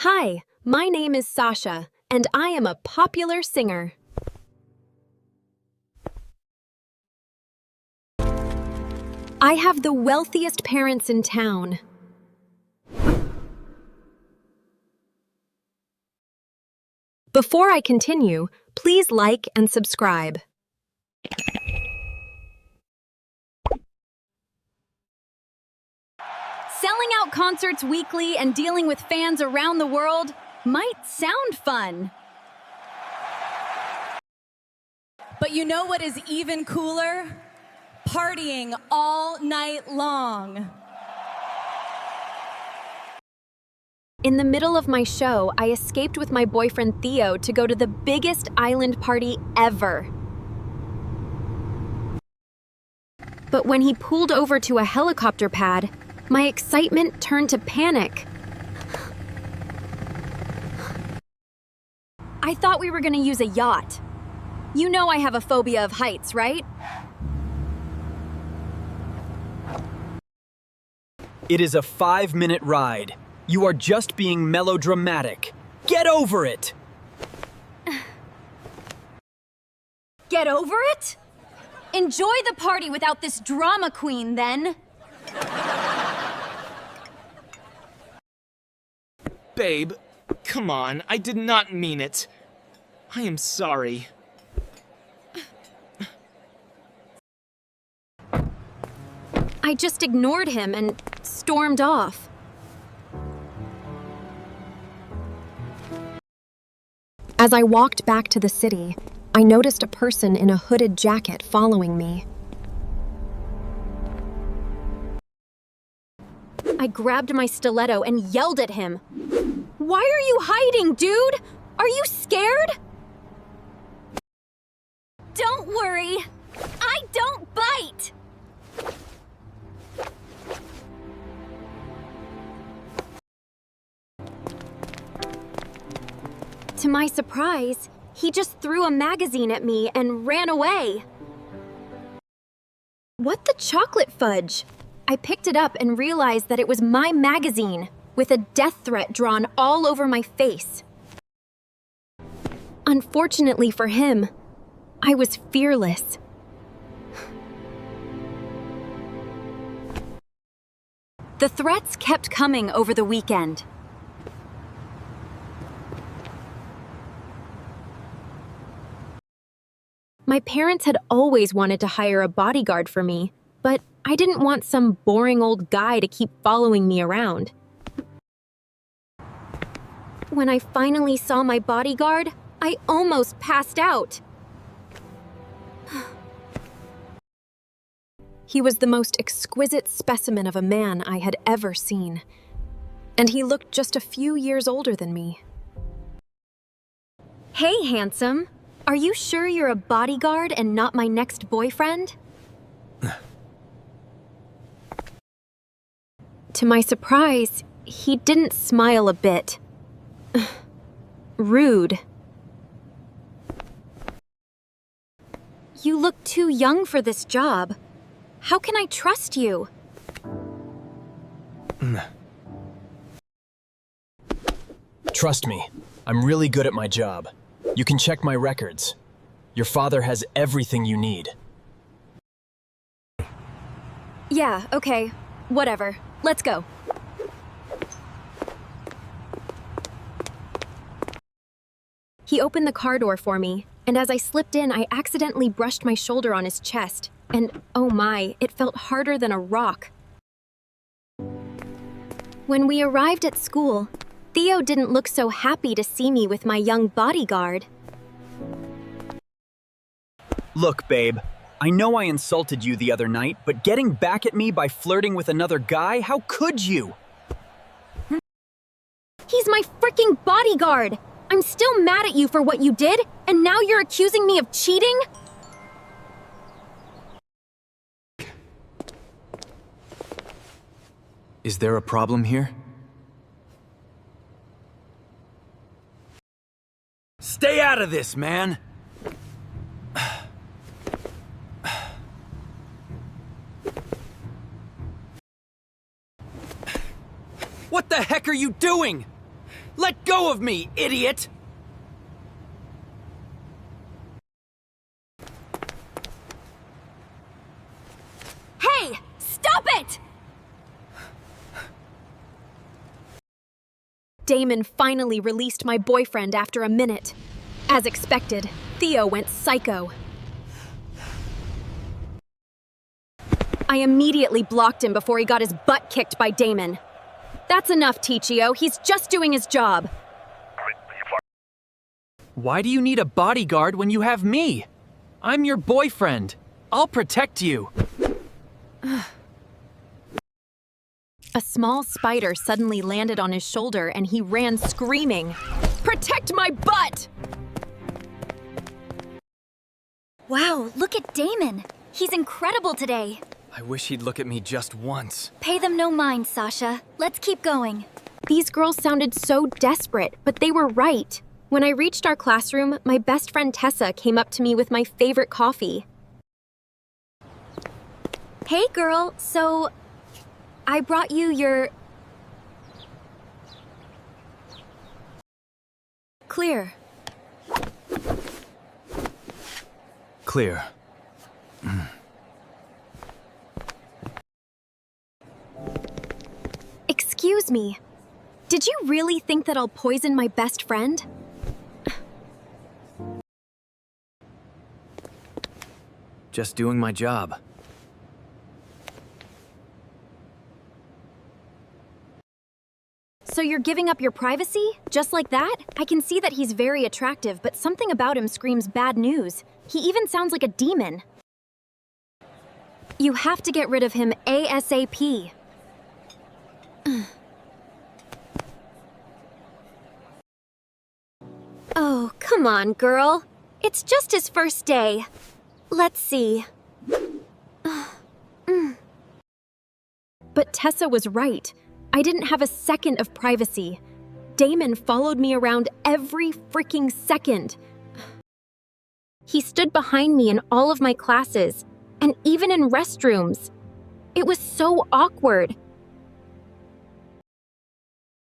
Hi, my name is Sasha, and I am a popular singer. I have the wealthiest parents in town. Before I continue, please like and subscribe. Selling out concerts weekly and dealing with fans around the world might sound fun. But you know what is even cooler? Partying all night long. In the middle of my show, I escaped with my boyfriend Theo to go to the biggest island party ever. But when he pulled over to a helicopter pad, my excitement turned to panic. I thought we were going to use a yacht. You know I have a phobia of heights, right? It is a 5-minute ride. You are just being melodramatic. Get over it! Get over it? Enjoy the party without this drama queen, then. Babe, come on, I did not mean it. I am sorry. I just ignored him and stormed off. As I walked back to the city, I noticed a person in a hooded jacket following me. I grabbed my stiletto and yelled at him. "Why are you hiding, dude? Are you scared?" "Don't worry, I don't bite." To my surprise, he just threw a magazine at me and ran away. What the chocolate fudge? I picked it up and realized that it was my magazine, with a death threat drawn all over my face. Unfortunately for him, I was fearless. The threats kept coming over the weekend. My parents had always wanted to hire a bodyguard for me, but I didn't want some boring old guy to keep following me around. When I finally saw my bodyguard, I almost passed out. He was the most exquisite specimen of a man I had ever seen, and he looked just a few years older than me. "Hey, handsome. Are you sure you're a bodyguard and not my next boyfriend?" To my surprise, he didn't smile a bit. Rude. "You look too young for this job. How can I trust you?" Trust me, I'm really good at my job. You can check my records. Your father has everything you need. Yeah, okay. Whatever. Let's go. He opened the car door for me, and as I slipped in, I accidentally brushed my shoulder on his chest, and oh my, it felt harder than a rock. When we arrived at school, Theo didn't look so happy to see me with my young bodyguard. Look, babe, I know I insulted you the other night, but getting back at me by flirting with another guy, how could you? He's my freaking bodyguard! I'm still mad at you for what you did, and now you're accusing me of cheating? Is there a problem here? Stay out of this, man! What the heck are you doing? Let go of me, idiot! Hey! Stop it! Damon finally released my boyfriend after a minute. As expected, Theo went psycho. I immediately blocked him before he got his butt kicked by Damon. That's enough, Tichio. He's just doing his job. Why do you need a bodyguard when you have me? I'm your boyfriend. I'll protect you. A small spider suddenly landed on his shoulder and he ran screaming, "Protect my butt!" Wow, look at Damon. He's incredible today. I wish he'd look at me just once. Pay them no mind, Sasha. Let's keep going. These girls sounded so desperate, but they were right. When I reached our classroom, my best friend Tessa came up to me with my favorite coffee. Hey, girl. So, I brought you your... Clear. Clear. Excuse me. Did you really think that I'll poison my best friend? Just doing my job. So you're giving up your privacy? Just like that? I can see that he's very attractive, but something about him screams bad news. He even sounds like a demon. You have to get rid of him ASAP. Oh, come on, girl. It's just his first day. Let's see. But Tessa was right. I didn't have a second of privacy. Damon followed me around every freaking second. He stood behind me in all of my classes, and even in restrooms. It was so awkward.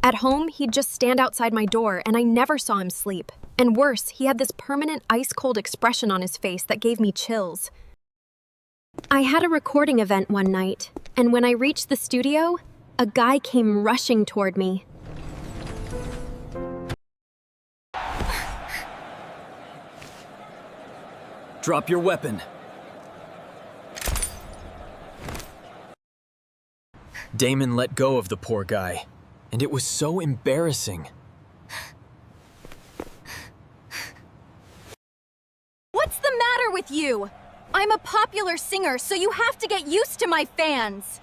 At home, he'd just stand outside my door, and I never saw him sleep. And worse, he had this permanent ice-cold expression on his face that gave me chills. I had a recording event one night, and when I reached the studio, a guy came rushing toward me. Drop your weapon. Damon let go of the poor guy, and it was so embarrassing. What's the matter with you? I'm a popular singer, so you have to get used to my fans.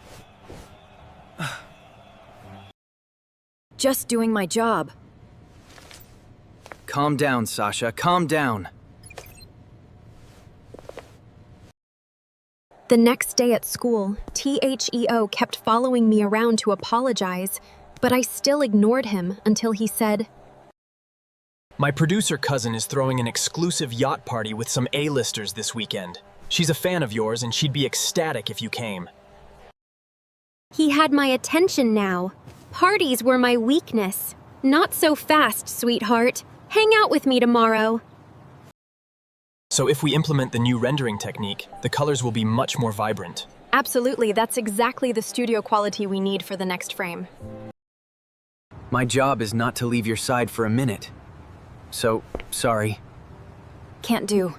Just doing my job. Calm down, Sasha. Calm down. The next day at school, THEO kept following me around to apologize, but I still ignored him until he said, My producer cousin is throwing an exclusive yacht party with some A-listers this weekend. She's a fan of yours and she'd be ecstatic if you came. He had my attention now. Parties were my weakness. Not so fast, sweetheart. Hang out with me tomorrow. So if we implement the new rendering technique, the colors will be much more vibrant. Absolutely, that's exactly the studio quality we need for the next frame. My job is not to leave your side for a minute. So, sorry. Can't do.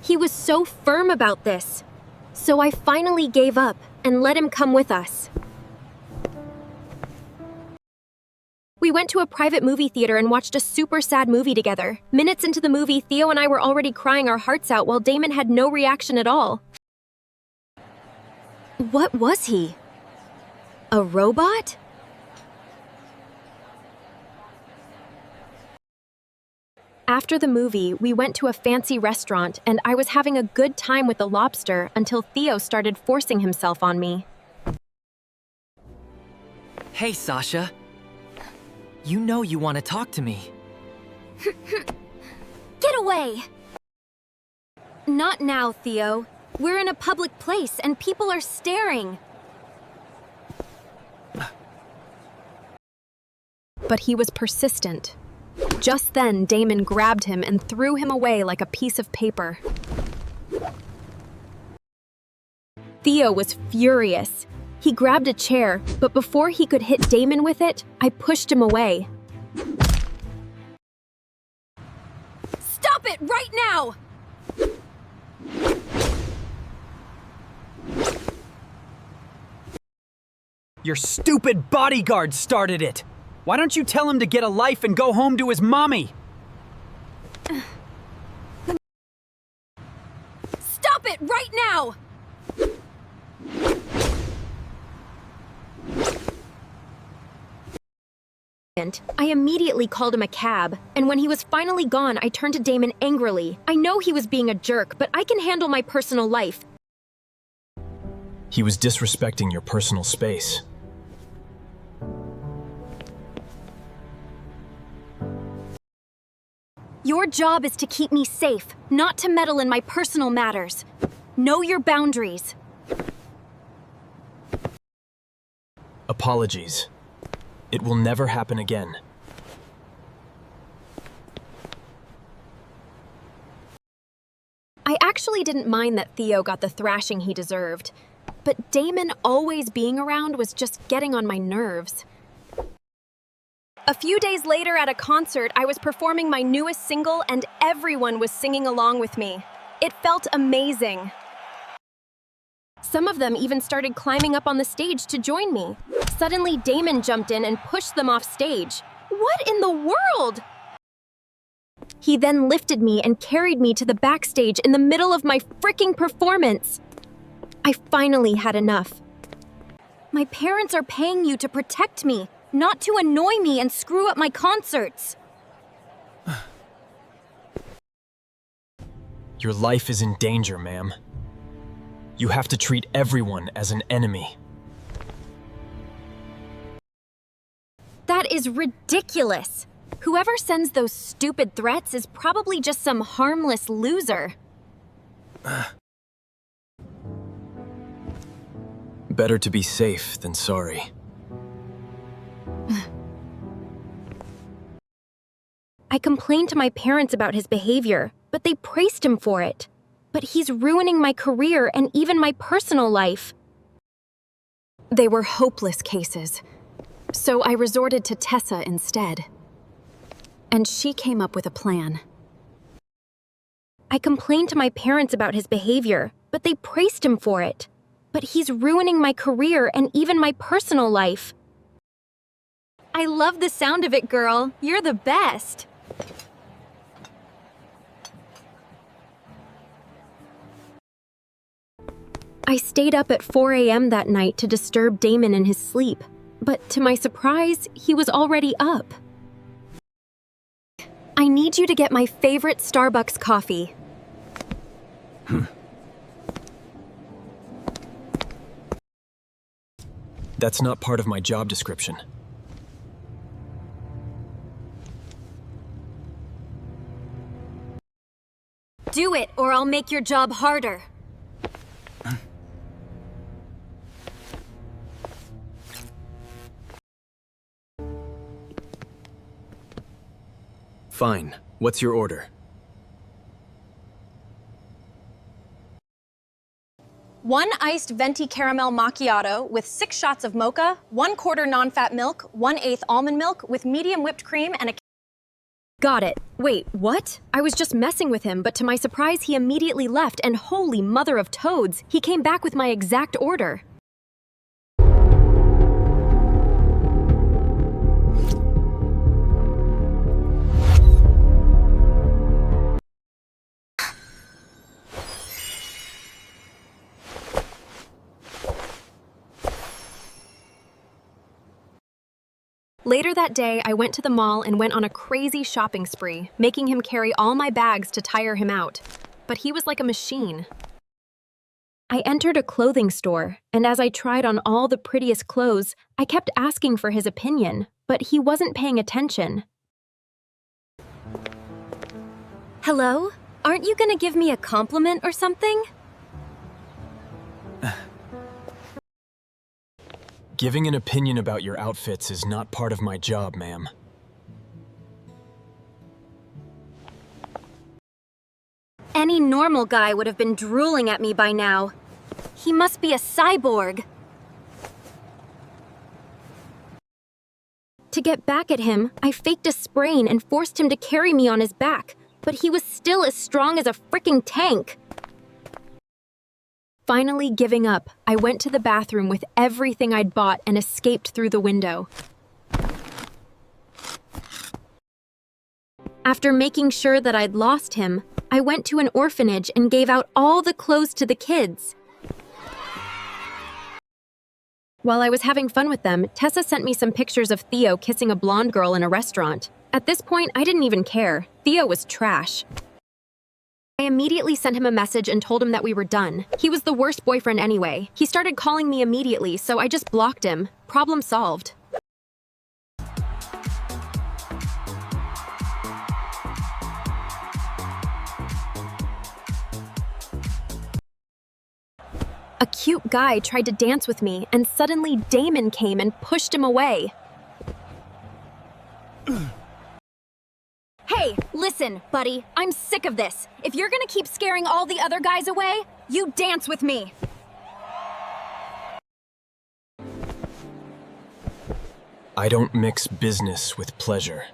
He was so firm about this. So I finally gave up and let him come with us. We went to a private movie theater and watched a super sad movie together. Minutes into the movie, Theo and I were already crying our hearts out while Damon had no reaction at all. What was he? A robot? After the movie, we went to a fancy restaurant and I was having a good time with the lobster until Theo started forcing himself on me. Hey, Sasha. You know you want to talk to me. Get away! Not now, Theo. We're in a public place and people are staring. but he was persistent. Just then, Damon grabbed him and threw him away like a piece of paper. Theo was furious. He grabbed a chair, but before he could hit Damon with it, I pushed him away. Stop it right now! Your stupid bodyguard started it! Why don't you tell him to get a life and go home to his mommy? Stop it right now! I immediately called him a cab, and when he was finally gone, I turned to Damon angrily. I know he was being a jerk, but I can handle my personal life. He was disrespecting your personal space. Your job is to keep me safe, not to meddle in my personal matters. Know your boundaries. Apologies. It will never happen again. I actually didn't mind that Theo got the thrashing he deserved, but Damon always being around was just getting on my nerves. A few days later at a concert, I was performing my newest single and everyone was singing along with me. It felt amazing. Some of them even started climbing up on the stage to join me. Suddenly, Damon jumped in and pushed them off stage. What in the world? He then lifted me and carried me to the backstage in the middle of my freaking performance. I finally had enough. My parents are paying you to protect me, not to annoy me and screw up my concerts. Your life is in danger, ma'am. You have to treat everyone as an enemy. That is ridiculous. Whoever sends those stupid threats is probably just some harmless loser. Better to be safe than sorry. I complained to my parents about his behavior, but they praised him for it. But he's ruining my career and even my personal life. They were hopeless cases, so I resorted to Tessa instead. And she came up with a plan. I complained to my parents about his behavior, but they praised him for it. But he's ruining my career and even my personal life. I love the sound of it, girl. You're the best. I stayed up at 4 a.m. that night to disturb Damon in his sleep, but to my surprise, he was already up. I need you to get my favorite Starbucks coffee. That's not part of my job description. Do it, or I'll make your job harder. Fine. What's your order? One iced venti caramel macchiato with 6 shots of mocha, 1/4 non-fat milk, 1/8 almond milk with medium whipped cream and a... Got it. Wait, what? I was just messing with him, but to my surprise, he immediately left, and holy mother of toads, he came back with my exact order. Later that day, I went to the mall and went on a crazy shopping spree, making him carry all my bags to tire him out. But he was like a machine. I entered a clothing store, and as I tried on all the prettiest clothes, I kept asking for his opinion, but he wasn't paying attention. Hello? Aren't you gonna give me a compliment or something? Giving an opinion about your outfits is not part of my job, ma'am. Any normal guy would have been drooling at me by now. He must be a cyborg. To get back at him, I faked a sprain and forced him to carry me on his back, but he was still as strong as a freaking tank. Finally giving up, I went to the bathroom with everything I'd bought and escaped through the window. After making sure that I'd lost him, I went to an orphanage and gave out all the clothes to the kids. While I was having fun with them, Tessa sent me some pictures of Theo kissing a blonde girl in a restaurant. At this point, I didn't even care. Theo was trash. I immediately sent him a message and told him that we were done. He was the worst boyfriend anyway. He started calling me immediately, so I just blocked him. Problem solved. A cute guy tried to dance with me, and suddenly Damon came and pushed him away. Hey, listen, buddy, I'm sick of this. If you're gonna keep scaring all the other guys away, you dance with me. I don't mix business with pleasure.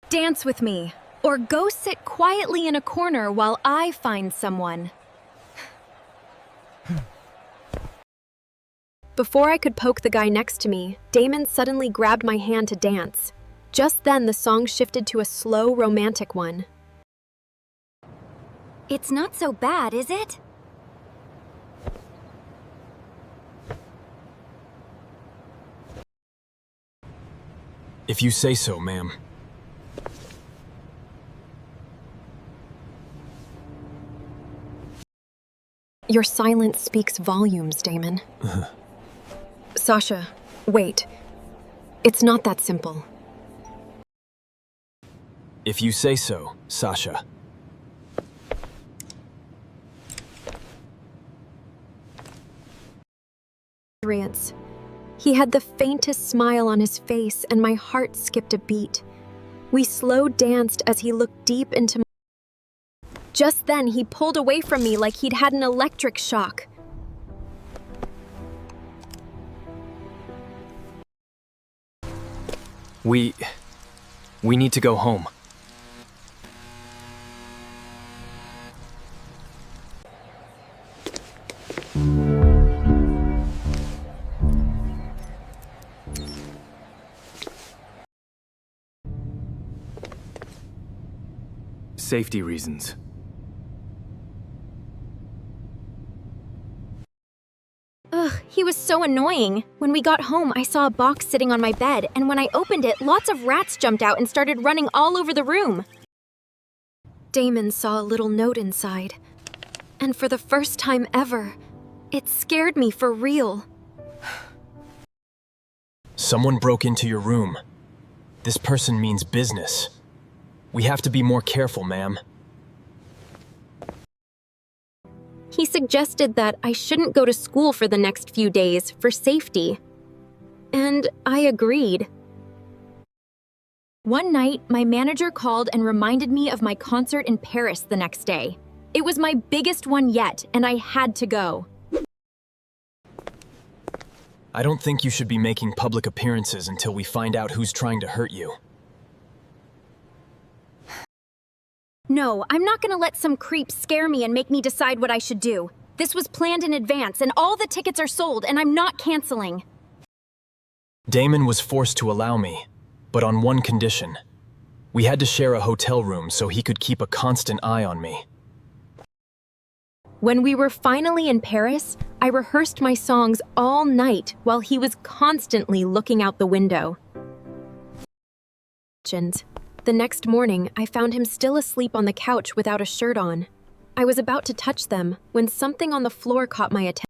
Dance with me, or go sit quietly in a corner while I find someone. Before I could poke the guy next to me, Damon suddenly grabbed my hand to dance. Just then, the song shifted to a slow, romantic one. It's not so bad, is it? If you say so, ma'am. Your silence speaks volumes, Damon. Sasha, wait. It's not that simple. If you say so, Sasha. He had the faintest smile on his face, and my heart skipped a beat. We slow danced as he looked deep into my... Just then, he pulled away from me like he'd had an electric shock. We need to go home. Safety reasons. Ugh, he was so annoying. When we got home, I saw a box sitting on my bed, and when I opened it, lots of rats jumped out and started running all over the room. Damon saw a little note inside, and for the first time ever, it scared me for real. Someone broke into your room. This person means business. We have to be more careful, ma'am. He suggested that I shouldn't go to school for the next few days for safety. And I agreed. One night, my manager called and reminded me of my concert in Paris the next day. It was my biggest one yet, and I had to go. I don't think you should be making public appearances until we find out who's trying to hurt you. No, I'm not gonna let some creep scare me and make me decide what I should do. This was planned in advance, and all the tickets are sold, and I'm not canceling. Damon was forced to allow me, but on one condition. We had to share a hotel room so he could keep a constant eye on me. When we were finally in Paris, I rehearsed my songs all night while he was constantly looking out the window. The next morning, I found him still asleep on the couch without a shirt on. I was about to touch them when something on the floor caught my attention.